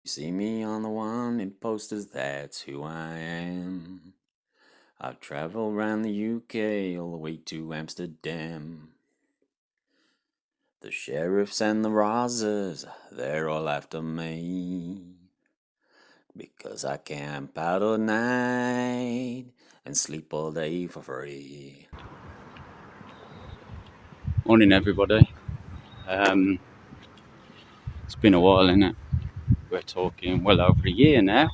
You see me on the wanted posters, that's who I am. I've traveled around the UK all the way to Amsterdam. The sheriffs and the Rosas, they're all after me, because I camp out all night and sleep all day for free. Morning, everybody. It's been a while, innit? We're talking well over a year now.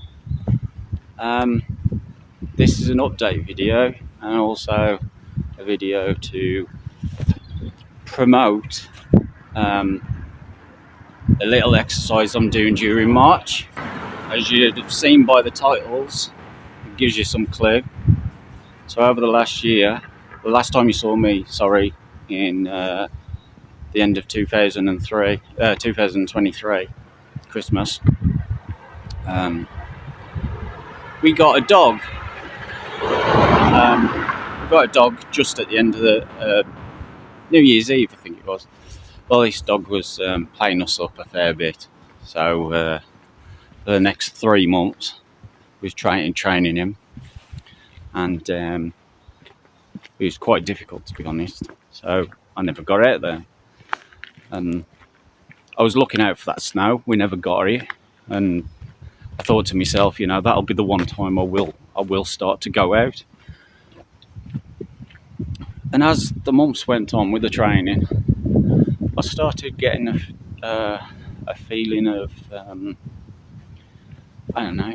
This is an update video and also a video to promote a little exercise I'm doing during March. As you'd have seen by the titles, it gives you some clue. So over the last year, the last time you saw me, in the end of 2023, Christmas, we got a dog. We got a dog just at the end of the New Year's Eve, I think it was. Well, this dog was playing us up a fair bit. So for the next 3 months, we was training him, and it was quite difficult, to be honest. So I never got out there, and I was looking out for that snow. We never got it, and I thought to myself, that'll be the one time I will start to go out. And as the months went on with the training, I started getting a feeling of, I don't know,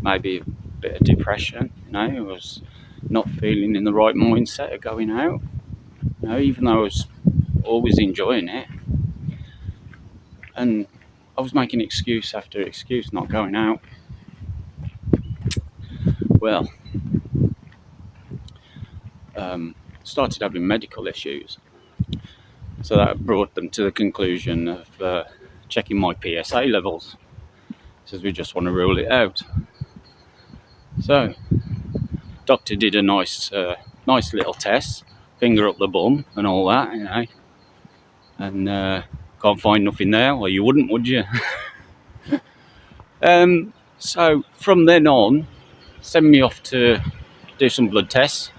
maybe a bit of depression. I was not feeling in the right mindset of going out, even though I was always enjoying it. And I was making excuse after excuse not going out. Well, started having medical issues. So that brought them to the conclusion of checking my PSA levels, because we just want to rule it out. So, doctor did a nice little test, finger up the bum and all that, and can't find nothing there. Well, you wouldn't, would you? So from then on, sent me off to do some blood tests.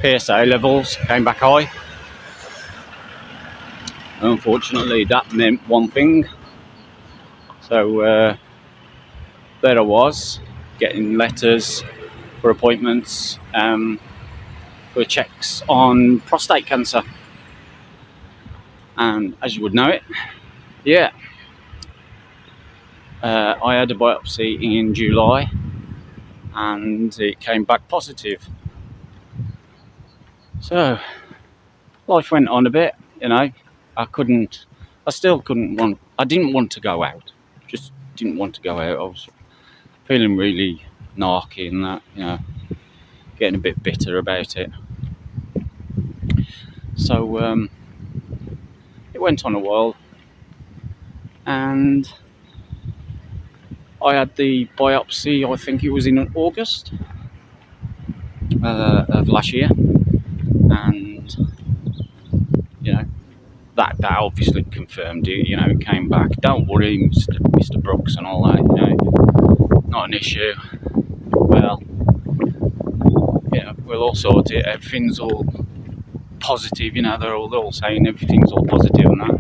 PSA levels came back high. Unfortunately, that meant one thing. So there I was, getting letters for appointments for checks on prostate cancer. And as you would know it, I had a biopsy in July and it came back positive. So life went on a bit, I didn't want to go out. Just didn't want to go out. I was feeling really narky and that, getting a bit bitter about it. So it went on a while, and I had the biopsy, I think it was in August of last year, and that obviously confirmed it. It came back. Don't worry, Mr. Brooks and all that. Not an issue. Well, we'll all sort it. Everything's all positive. They're all saying everything's all positive and that.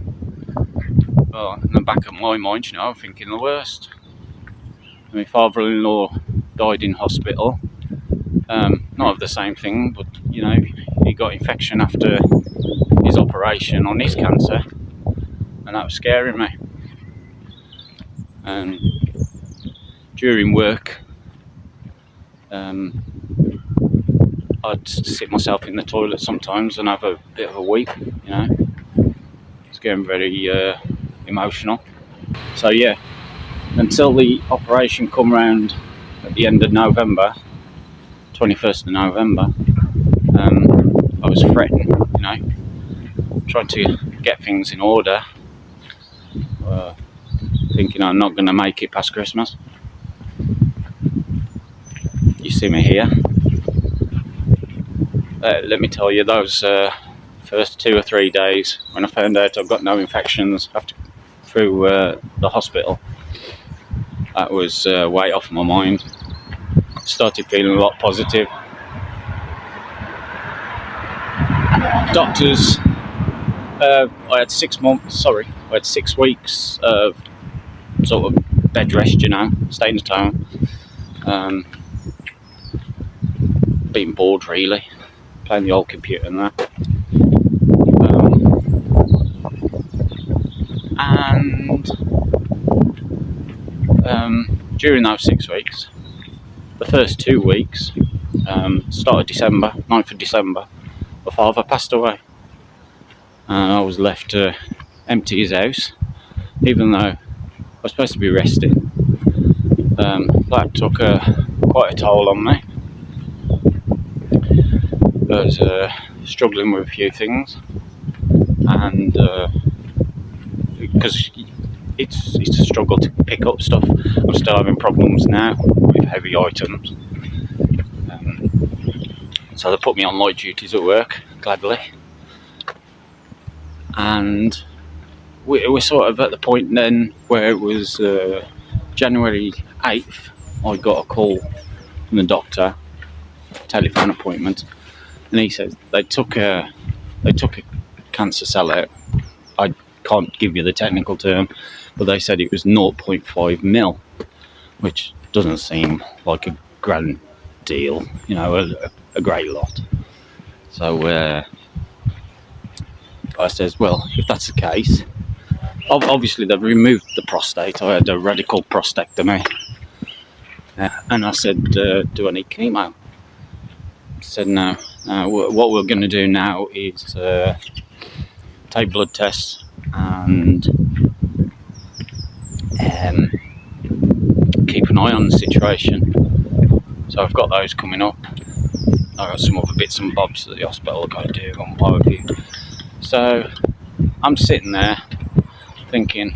Well, in the back of my mind, I'm thinking the worst. My father-in-law died in hospital. Not of the same thing, but he got infection after his operation on his cancer, and that was scaring me. And during work, I'd sit myself in the toilet sometimes and have a bit of a weep. It's getting very emotional. So until the operation come round at the end of November, 21st of November, I was fretting, trying to get things in order, thinking I'm not going to make it past Christmas. You see me here. Let me tell you, those first 2 or 3 days when I found out I've got no infections through the hospital, That was weight off my mind. Started feeling a lot positive. Doctors, I had 6 months, I had 6 weeks of sort of bed rest, staying at home. Being bored really, playing the old computer and that. And during those 6 weeks, the first 2 weeks, start of December, 9th of December, my father passed away. I was left to empty his house, even though I was supposed to be resting. That took quite a toll on me. I was struggling with a few things, and because it's a struggle to pick up stuff. I'm still having problems now with heavy items. So they put me on light duties at work, gladly. And we're sort of at the point then where it was January 8th, I got a call from the doctor, telephone appointment, and he said they took a cancer cell out. I can't give you the technical term, but they said it was 0.5 mil, which doesn't seem like a grand deal, a great lot. So I says, well, if that's the case, obviously they've removed the prostate. I had a radical prostatectomy. And I said, do I need chemo? He said, no. What we're going to do now is take blood tests and keep an eye on the situation. So I've got those coming up. I've got some other bits and bobs at the hospital I've got to do and what have you. So I'm sitting there thinking,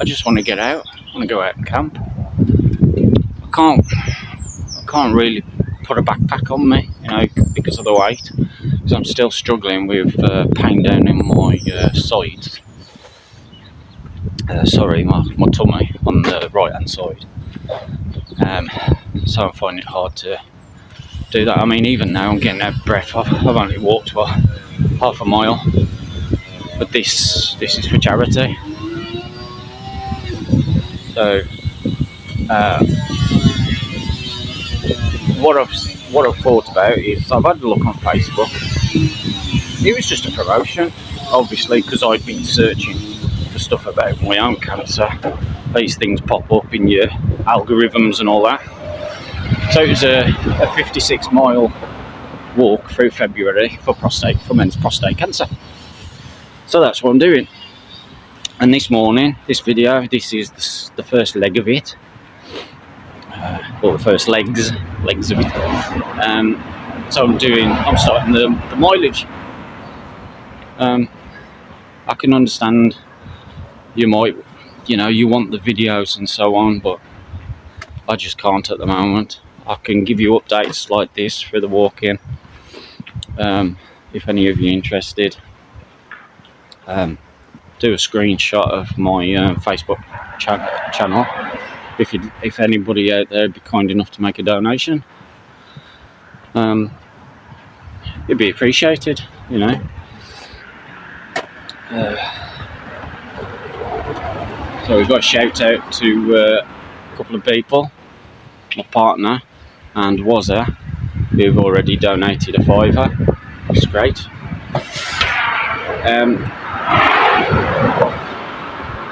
I just want to get out. I want to go out and camp. I can't really put a backpack on me, because of the weight. Because I'm still struggling with pain down in my sides. My tummy on the right hand side. So I'm finding it hard to do that. I mean, even now I'm getting out of breath. I've only walked for half a mile, but this is for charity. So what I've thought about is I've had a look on Facebook. It was just a promotion, obviously, because I'd been searching for stuff about my own cancer. These things pop up in your algorithms and all that. So it was a 56-mile walk through February for men's prostate cancer. So that's what I'm doing. And this morning, this video, this is the first leg of it, or the first legs of it. So I'm starting the mileage. I can understand you might, you want the videos and so on, but I just can't at the moment. I can give you updates like this for the walk-in, if any of you are interested. Do a screenshot of my Facebook channel. If anybody out there would be kind enough to make a donation, it'd be appreciated, So we've got a shout out to a couple of people, my partner and Wazza, who've already donated a £5. That's great.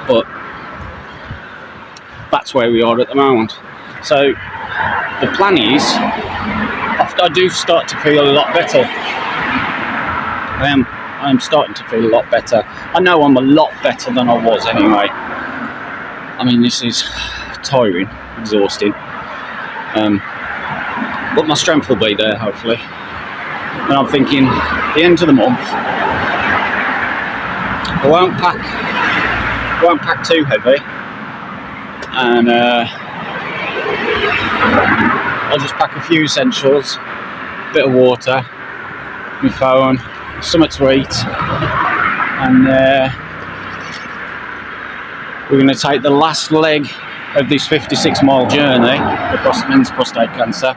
But that's where we are at the moment. So the plan is, I do start to feel a lot better. I'm starting to feel a lot better. I know I'm a lot better than I was anyway. I mean, this is tiring, exhausting. But my strength will be there, hopefully. And I'm thinking, the end of the month, I won't pack too heavy, and I'll just pack a few essentials, a bit of water, my phone, something to eat, and we're going to take the last leg of this 56-mile journey across men's prostate cancer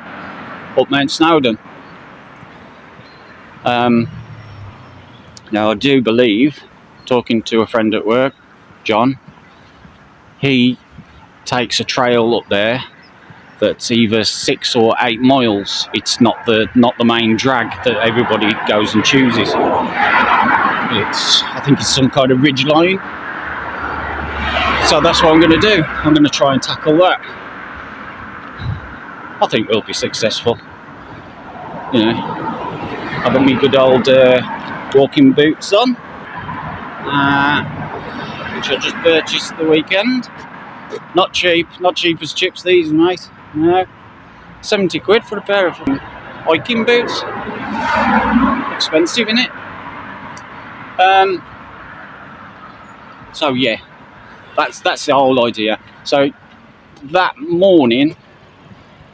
up Mount Snowdon. Now I do believe, talking to a friend at work, John, he takes a trail up there that's either 6 or 8 miles. It's not the main drag that everybody goes and chooses. I think it's some kind of ridge line. So that's what I'm going to do. I'm going to try and tackle that. I think we'll be successful. You know, I've got my good old walking boots on, which I just purchased the weekend. Not cheap as chips these, mate. No, 70 quid for a pair of hiking boots. Expensive, innit? So yeah, that's the whole idea. So that morning,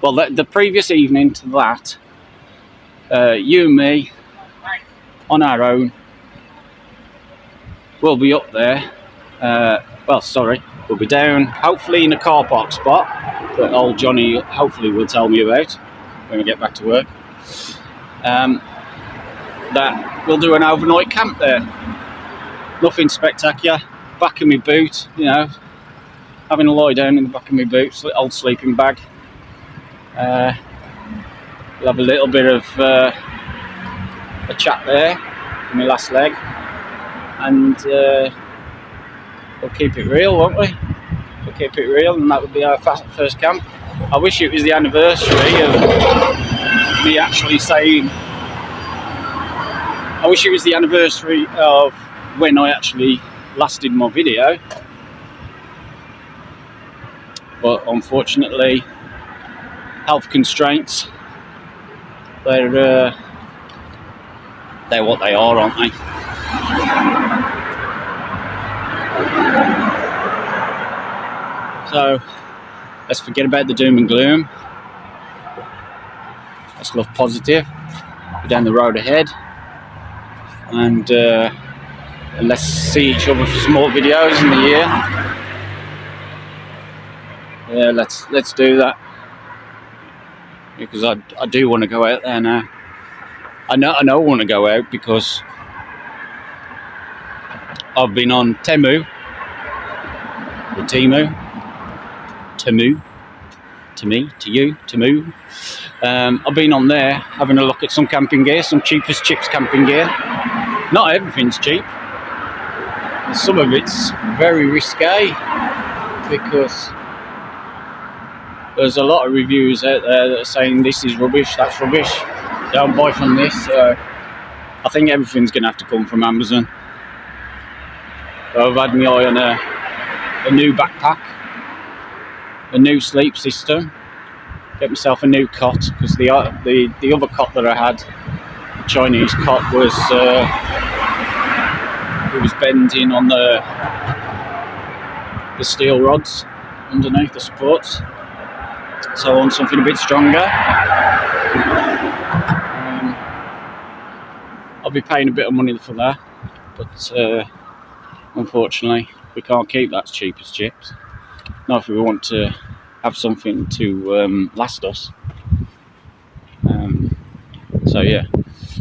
well, the previous evening to that, you and me, on our own, we'll be up there. We'll be down, hopefully in a car park spot that old Johnny hopefully will tell me about when we get back to work. That we'll do an overnight camp there. Nothing spectacular. Back of my boot, you know, having a lie down in the back of my boot, old sleeping bag. We'll have a little bit of a chat there for my last leg, and we'll keep it real, won't we? We'll keep it real, and that would be our first camp. I wish it was the anniversary of me actually saying. I wish it was the anniversary of when I actually last did my video, but unfortunately, health constraints. They're what they are, aren't they? So let's forget about the doom and gloom. Let's look positive. Go down the road ahead, and let's see each other for some more videos in the year. Yeah, let's do that, because I do want to go out there now. I know I want to go out because I've been on Temu. I've been on there having a look at some camping gear, some cheapest chips camping gear. Not everything's cheap. Some of it's very risque, because there's a lot of reviews out there that are saying this is rubbish, that's rubbish, don't buy from this. I think everything's going to have to come from Amazon. So I've had my eye on a new backpack, a new sleep system, get myself a new cot, because the other cot that I had, the Chinese cot, was it was bending on the steel rods underneath the supports, so I want something a bit stronger. I'll be paying a bit of money for that, but unfortunately we can't keep that cheap as chips. Not if we want to have something to last us. So yeah,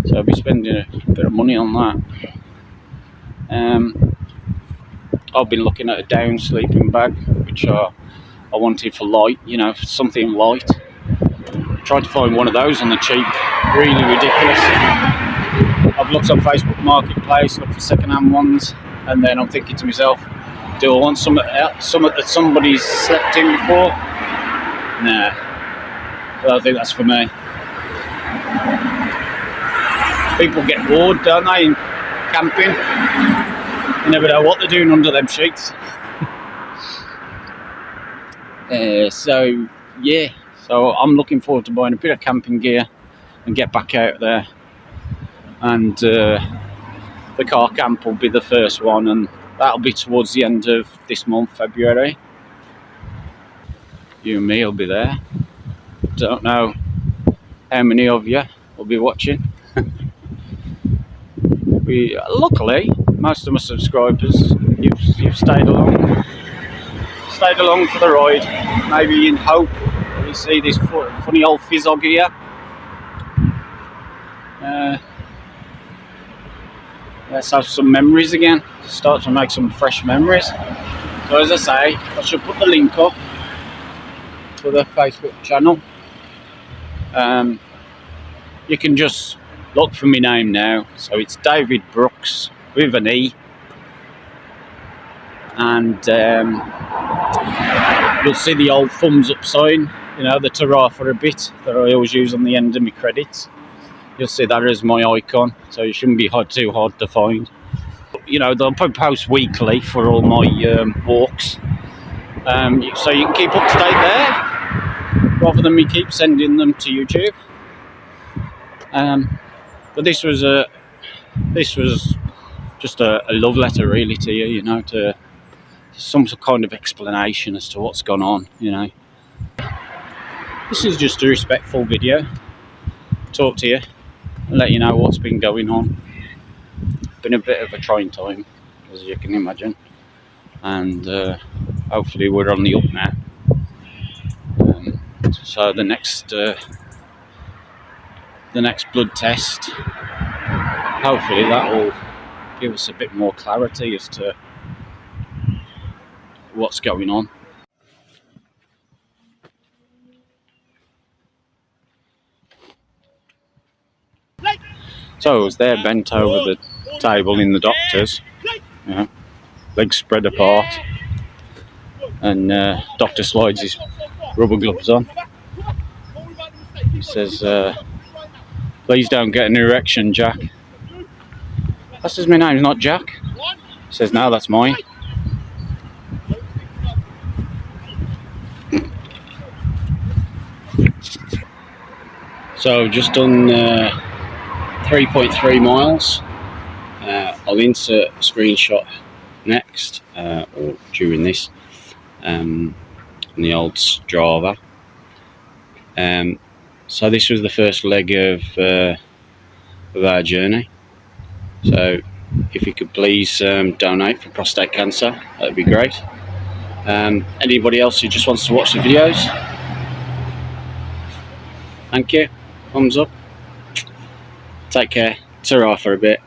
so I'll be spending a bit of money on that. I've been looking at a down sleeping bag, which I wanted for light, you know, something light. Tried to find one of those on the cheap, really ridiculous. I've looked on Facebook Marketplace, looked for second-hand ones, and then I'm thinking to myself, do I want something that somebody's slept in before? Nah, I don't think that's for me. People get bored, don't they, in camping? You never know what they're doing under them sheets. So yeah, so I'm looking forward to buying a bit of camping gear and get back out there. And the car camp will be the first one, and that'll be towards the end of this month, February. You and me will be there. Don't know how many of you will be watching. Luckily, most of my subscribers, you've stayed stayed along for the ride, maybe in hope that we see this funny old fizzog here. Let's have some memories again. Start to make some fresh memories. So as I say, I should put the link up to the Facebook channel. You can just look for my name now. So it's David Brooks with an E. And you'll see the old thumbs up sign, you know, the hurrah for a bit that I always use on the end of my credits. You'll see that as my icon, so it shouldn't be too hard to find. You know, they'll post weekly for all my walks, so you can keep up to date there, rather than me keep sending them to YouTube. But this was just a love letter, really, to you. You know, to some kind of explanation as to what's gone on. You know, this is just a respectful video. Talk to you and let you know what's been going on. Been a bit of a trying time, as you can imagine, and hopefully we're on the up now. So the next blood test, hopefully that will give us a bit more clarity as to what's going on. So I was there bent over the table in the doctor's, you know, legs spread apart, and doctor slides his rubber gloves on. He says, please don't get an erection, Jack. I says, my name's not Jack. He says, no, that's mine. So I've just done 3.3 miles. I'll insert a screenshot next, or during this, on the old Strava. So this was the first leg of our journey. So if you could please donate for prostate cancer, that'd be great. Anybody else who just wants to watch the videos, thank you. Thumbs up. Take care. Ta-ra for a bit.